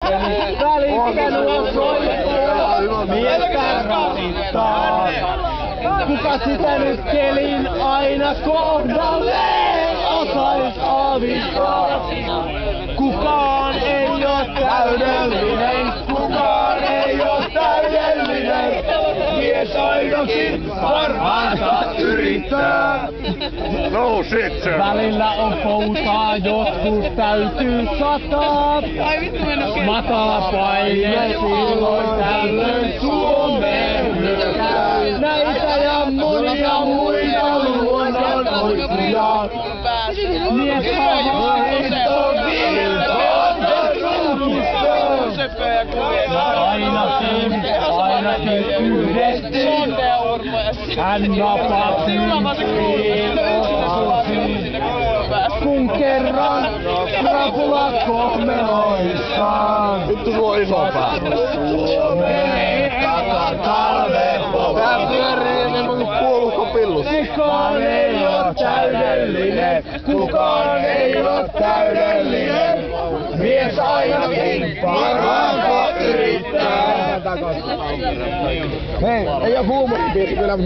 Välittänyt soittaa, miestä rasittaa. Kuka sitä nyt kelin aina kohdalleen osais avistaa? Kukaan ei oo täydellinen, kukaan ei oo täydellinen. Mies ainakin parhaansa yrittää. No shit, sir. Välillä on poutaa, joskus täytyy sataa. Matalapaine silloin tällöin Suomeen hyökkää. Näitä ja monia muita luonnonhoitoja. Mies havainto virtaan ruuhista. Ainakin yhdesti hän napasi osusi. Kun kerran krapula kohmeloissaan. Vittu sulla on iso pää. Suomeen talven Tää pyörii enemmän kuin puolukkopillus. Kukaan ei oo täydellinen, kukaan ei oo täydellinen. Mies ainakin parhaansa yrittää. Hei, ei oo huumoribiisi kyllä.